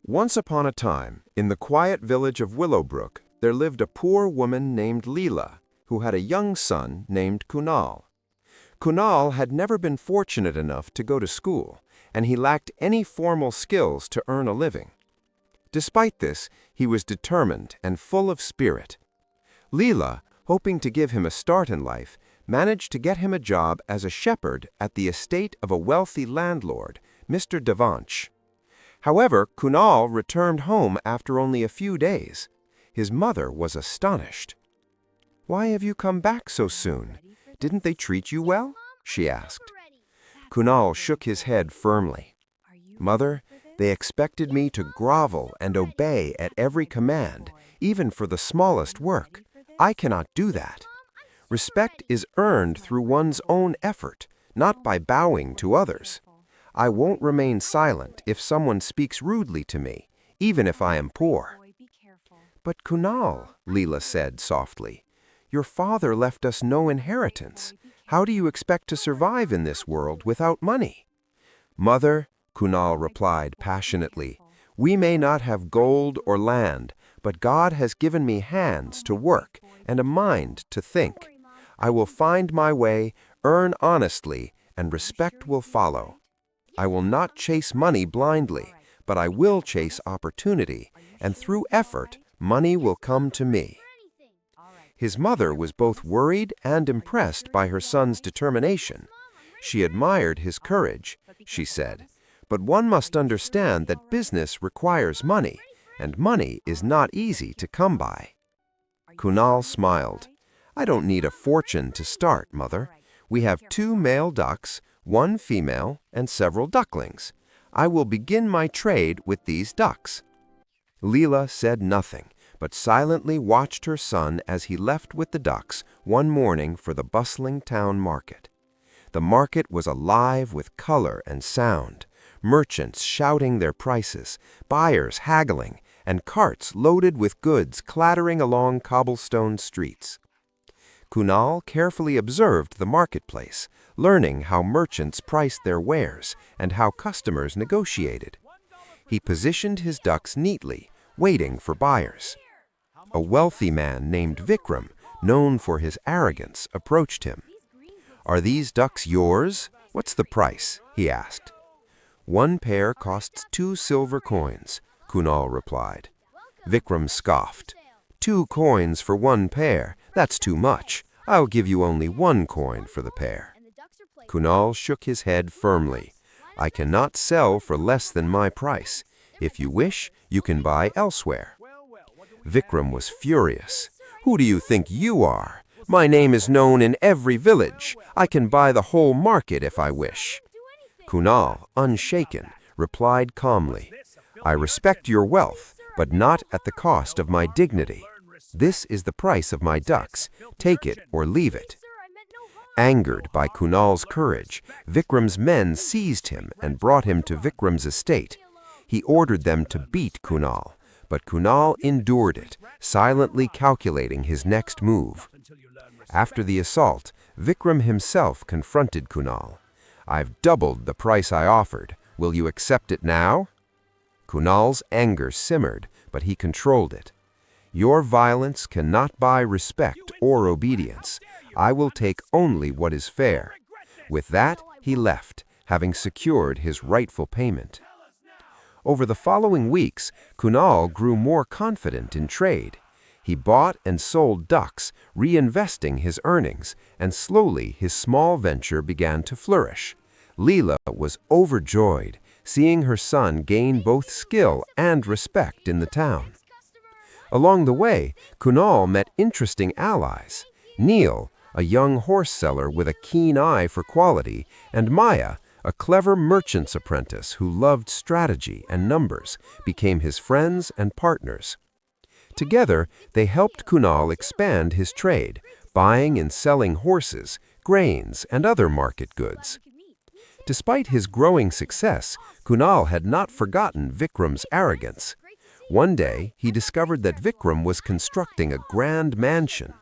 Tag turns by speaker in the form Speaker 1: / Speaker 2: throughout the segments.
Speaker 1: Once upon a time, in the quiet village of Willowbrook, there lived a poor woman named Leela, who had a young son named Kunal. Kunal had never been fortunate enough to go to school, and he lacked any formal skills to earn a living. Despite this, he was determined and full of spirit. Leela, hoping to give him a start in life, managed to get him a job as a shepherd at the estate of a wealthy landlord, Mr. Devanch. However, Kunal returned home after only a few days. His mother was astonished. "Why have you come back so soon? Didn't they treat you well?" she asked. Kunal shook his head firmly. "Mother, they expected me to grovel and obey at every command, even for the smallest work. I cannot do that. Respect is earned through one's own effort, not by bowing to others. I won't remain silent if someone speaks rudely to me, even if I am poor." "But Kunal," Leela said softly, "your father left us no inheritance. How do you expect to survive in this world without money?" "Mother," Kunal replied passionately, "we may not have gold or land, but God has given me hands to work and a mind to think. I will find my way, earn honestly, and respect will follow. I will not chase money blindly, but I will chase opportunity, and through effort, money will come to me." His mother was both worried and impressed by her son's determination. She admired his courage, she said, "but one must understand that business requires money, and money is not easy to come by." Kunal smiled. "I don't need a fortune to start, Mother. We have 2 male ducks, 1 female, and several ducklings. I will begin my trade with these ducks." Leela said nothing, but silently watched her son as he left with the ducks one morning for the bustling town market. The market was alive with color and sound, merchants shouting their prices, buyers haggling, and carts loaded with goods clattering along cobblestone streets. Kunal carefully observed the marketplace, learning how merchants priced their wares and how customers negotiated. He positioned his ducks neatly, waiting for buyers. A wealthy man named Vikram, known for his arrogance, approached him. "Are these ducks yours? What's the price?" he asked. "1 pair costs 2 silver coins," Kunal replied. Vikram scoffed. "2 coins for 1 pair? That's too much. I'll give you only 1 coin for the pair." Kunal shook his head firmly. "I cannot sell for less than my price. If you wish, you can buy elsewhere." Vikram was furious. "Who do you think you are? My name is known in every village. I can buy the whole market if I wish." Kunal, unshaken, replied calmly, "I respect your wealth, but not at the cost of my dignity. This is the price of my ducks. Take it or leave it." Angered by Kunal's courage, Vikram's men seized him and brought him to Vikram's estate. He ordered them to beat Kunal, but Kunal endured it, silently calculating his next move. After the assault, Vikram himself confronted Kunal. "I've doubled the price I offered. Will you accept it now?" Kunal's anger simmered, but he controlled it. "Your violence cannot buy respect or obedience. I will take only what is fair." With that, he left, having secured his rightful payment. Over the following weeks, Kunal grew more confident in trade. He bought and sold ducks, reinvesting his earnings, and slowly his small venture began to flourish. Leela was overjoyed, seeing her son gain both skill and respect in the town. Along the way, Kunal met interesting allies. Neil, a young horse seller with a keen eye for quality, and Maya, a clever merchant's apprentice who loved strategy and numbers, became his friends and partners. Together, they helped Kunal expand his trade, buying and selling horses, grains, and other market goods. Despite his growing success, Kunal had not forgotten Vikram's arrogance. One day, he discovered that Vikram was constructing a grand mansion.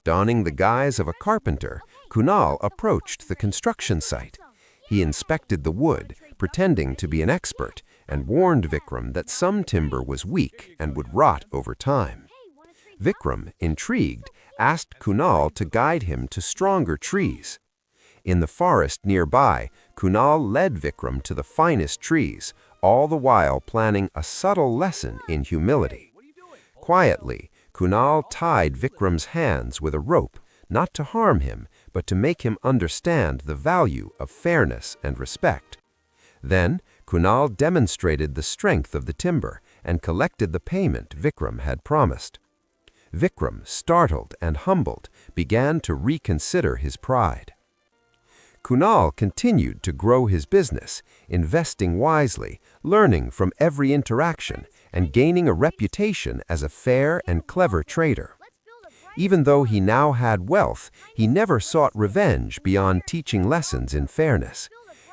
Speaker 1: Donning the guise of a carpenter, Kunal approached the construction site. He inspected the wood, pretending to be an expert, and warned Vikram that some timber was weak and would rot over time. Vikram, intrigued, asked Kunal to guide him to stronger trees. In the forest nearby, Kunal led Vikram to the finest trees, all the while planning a subtle lesson in humility. Quietly, Kunal tied Vikram's hands with a rope, not to harm him, but to make him understand the value of fairness and respect. Then, Kunal demonstrated the strength of the timber and collected the payment Vikram had promised. Vikram, startled and humbled, began to reconsider his pride. Kunal continued to grow his business, investing wisely, learning from every interaction, and gaining a reputation as a fair and clever trader. Even though he now had wealth, he never sought revenge beyond teaching lessons in fairness.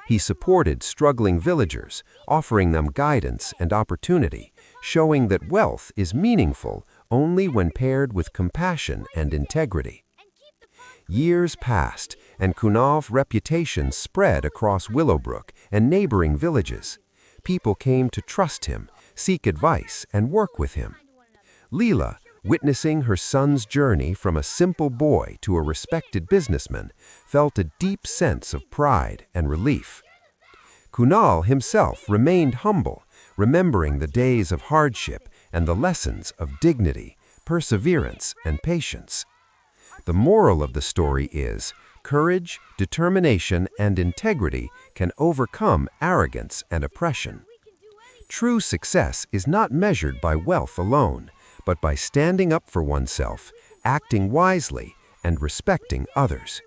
Speaker 1: He supported struggling villagers, offering them guidance and opportunity, showing that wealth is meaningful only when paired with compassion and integrity. Years passed, and Kunal's reputation spread across Willowbrook and neighboring villages. People came to trust him, seek advice, and work with him. Leela, witnessing her son's journey from a simple boy to a respected businessman, felt a deep sense of pride and relief. Kunal himself remained humble, remembering the days of hardship and the lessons of dignity, perseverance, and patience. The moral of the story is, courage, determination, and integrity can overcome arrogance and oppression. True success is not measured by wealth alone, but by standing up for oneself, acting wisely, and respecting others.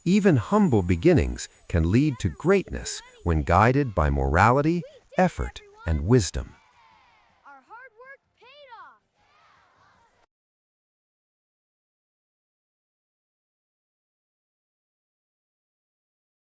Speaker 1: Even humble beginnings can lead to greatness when guided by morality, effort, and wisdom.